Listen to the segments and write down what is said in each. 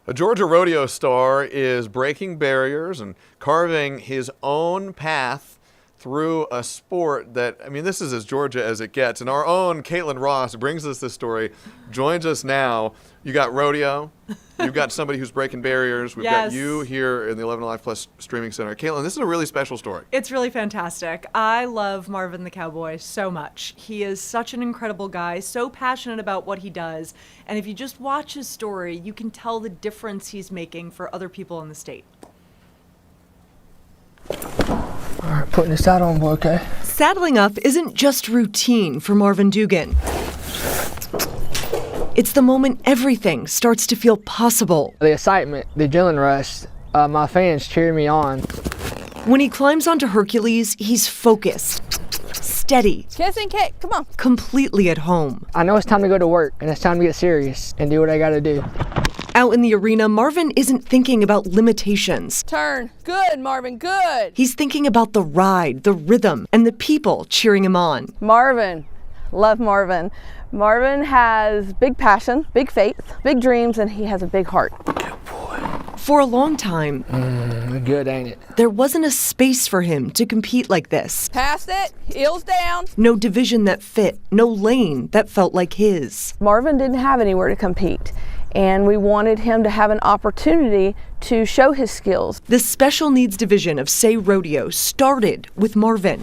A Georgia rodeo star is breaking barriers and carving his own path through a sport that, I mean, this is as Georgia as it gets. And our own Kaitlyn Ross brings us this story, joins us now. You got rodeo. You've got somebody who's breaking barriers. We've got you here in the 11 Alive Plus Streaming Center. Kaitlyn, this is a really special story. It's really fantastic. I love Marvin the Cowboy so much. He is such an incredible guy, so passionate about what he does. And if you just watch his story, you can tell the difference he's making for other people in the state. All right, putting the saddle on, boy, okay? Saddling up isn't just routine for Marvin Dugan. It's the moment everything starts to feel possible. The excitement, the adrenaline rush, my fans cheer me on. When he climbs onto Hercules, he's focused, steady. Kiss and kick, come on. Completely at home. I know it's time to go to work, and it's time to get serious and do what I gotta do. Out in the arena, Marvin isn't thinking about limitations. Turn. Good, Marvin, good. He's thinking about the ride, the rhythm, and the people cheering him on. Marvin. Love Marvin. Marvin has big passion, big faith, big dreams, and he has a big heart. Good boy. For a long time, good, ain't it? There wasn't a space for him to compete like this. Past it, heels down. No division that fit, no lane that felt like his. Marvin didn't have anywhere to compete, and we wanted him to have an opportunity to show his skills. The special needs division of Say Rodeo started with Marvin.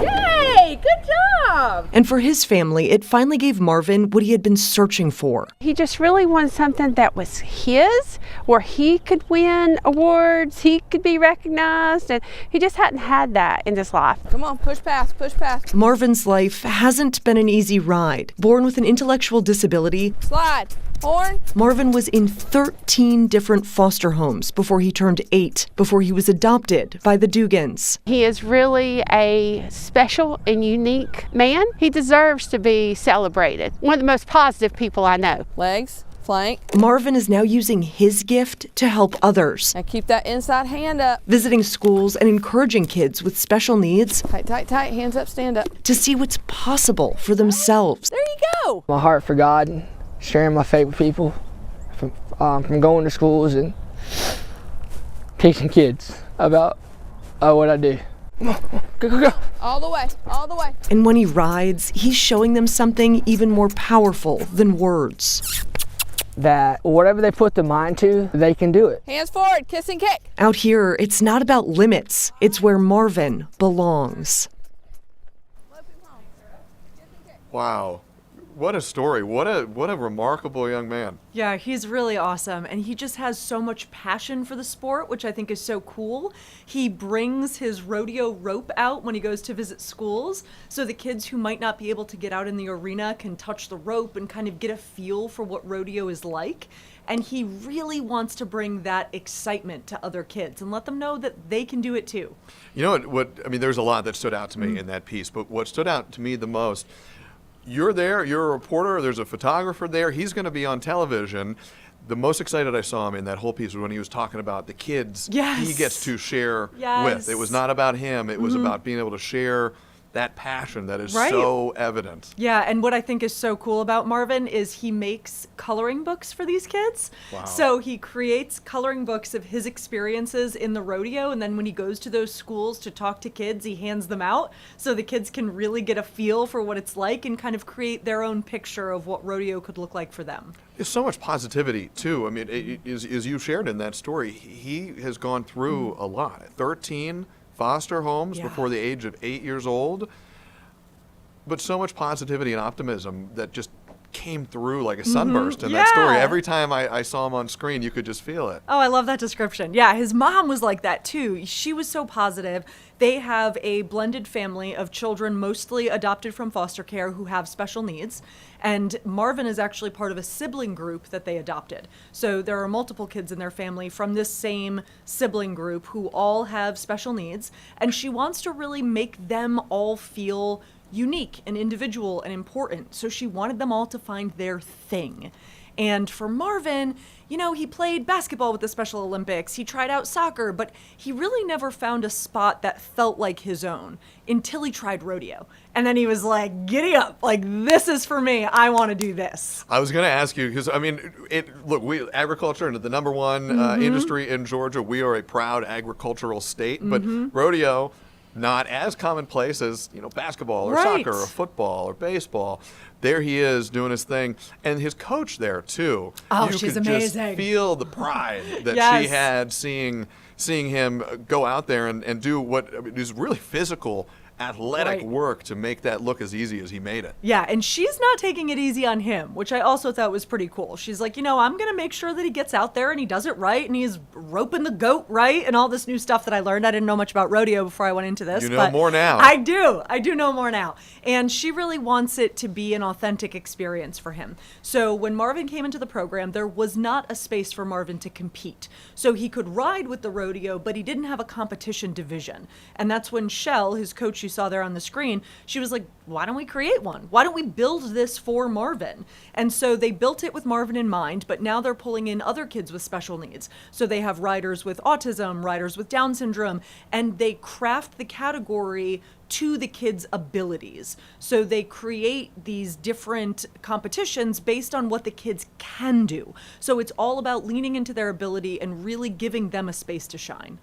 Yay! Good job! And for his family, it finally gave Marvin what he had been searching for. He just really wanted something that was his, where he could win awards, he could be recognized, and he just hadn't had that in his life. Come on, push past, push past. Marvin's life hasn't been an easy ride. Born with an intellectual disability, slide, horn. Marvin was in 13 different foster homes before he turned 8, before he was adopted by the Dugans. He is really a special and unique man. He deserves to be celebrated. One of the most positive people I know. Legs, flank. Marvin is now using his gift to help others. Now keep that inside hand up. Visiting schools and encouraging kids with special needs. Tight, tight, tight, hands up, stand up. To see what's possible for themselves. There you go. My heart for God, sharing my faith with people, from going to schools and teaching kids about what I do. Come on, go, go, go. All the way, all the way. And when he rides, he's showing them something even more powerful than words. That whatever they put their mind to, they can do it. Hands forward, kiss and kick. Out here, it's not about limits. It's where Marvin belongs. Wow. What a story. What a remarkable young man. Yeah, he's really awesome. And he just has so much passion for the sport, which I think is so cool. He brings his rodeo rope out when he goes to visit schools, so the kids who might not be able to get out in the arena can touch the rope and kind of get a feel for what rodeo is like. And he really wants to bring that excitement to other kids and let them know that they can do it too. You know what I mean, there's a lot that stood out to me in that piece, but what stood out to me the most, you're there, you're a reporter, there's a photographer there, he's going to be on television. The most excited I saw him in that whole piece was when he was talking about the kids he gets to share with. It was not about him, it was about being able to share that passion that is so evident. Yeah, and what I think is so cool about Marvin is he makes coloring books for these kids. Wow. So he creates coloring books of his experiences in the rodeo, and then when he goes to those schools to talk to kids, he hands them out so the kids can really get a feel for what it's like and kind of create their own picture of what rodeo could look like for them. There's so much positivity, too. I mean, as you shared in that story, he has gone through a lot. 13 foster homes before the age of 8 years old, but so much positivity and optimism that just came through like a sunburst in that story. Every time I saw him on screen, you could just feel it. Oh, I love that description. Yeah, his mom was like that too. She was so positive. They have a blended family of children, mostly adopted from foster care, who have special needs. And Marvin is actually part of a sibling group that they adopted. So there are multiple kids in their family from this same sibling group who all have special needs. And she wants to really make them all feel unique and individual and important. So she wanted them all to find their thing. And for Marvin, you know, he played basketball with the Special Olympics. He tried out soccer, but he really never found a spot that felt like his own until he tried rodeo. And then he was like, giddy up. Like, this is for me. I want to do this. I was going to ask you, because, I mean, look, agriculture, the number one industry in Georgia. We are a proud agricultural state, but rodeo, not as commonplace as, you know, basketball or Right. soccer or football or baseball. There he is doing his thing, and his coach there too. Oh, You she's could amazing. Just feel the pride that Yes. she had seeing him go out there and do what is really physical, athletic Right. work to make that look as easy as he made it. Yeah, and she's not taking it easy on him, which I also thought was pretty cool. She's like, you know, I'm going to make sure that he gets out there and he does it right and he's roping the goat right and all this new stuff that I learned. I didn't know much about rodeo before I went into this. You know but more now. I do. I do know more now. And she really wants it to be an authentic experience for him. So when Marvin came into the program, there was not a space for Marvin to compete. So he could ride with the rodeo, but he didn't have a competition division. And that's when Shell, his coach you saw there on the screen, she was like, why don't we create one? Why don't we build this for Marvin? And so they built it with Marvin in mind, but now they're pulling in other kids with special needs. So they have riders with autism, riders with Down syndrome, and they craft the category to the kids' abilities. So they create these different competitions based on what the kids can do. So it's all about leaning into their ability and really giving them a space to shine.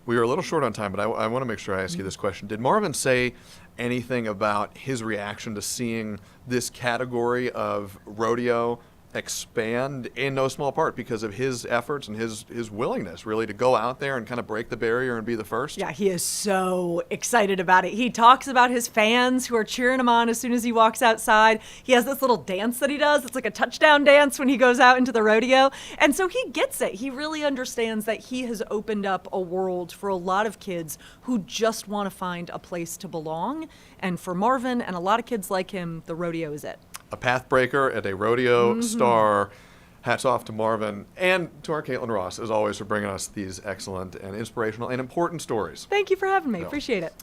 We are a little short on time, but I want to make sure I ask you this question. Did Marvin say anything about his reaction to seeing this category of rodeo expand in no small part because of his efforts and his willingness really to go out there and kind of break the barrier and be the first? Yeah, he is so excited about it. He talks about his fans who are cheering him on as soon as he walks outside. He has this little dance that he does. It's like a touchdown dance when he goes out into the rodeo. And so he gets it. He really understands that he has opened up a world for a lot of kids who just want to find a place to belong. And for Marvin and a lot of kids like him, the rodeo is it. A path breaker and a rodeo star. Hats off to Marvin and to our Kaitlyn Ross, as always, for bringing us these excellent and inspirational and important stories. Thank you for having me. No. Appreciate it.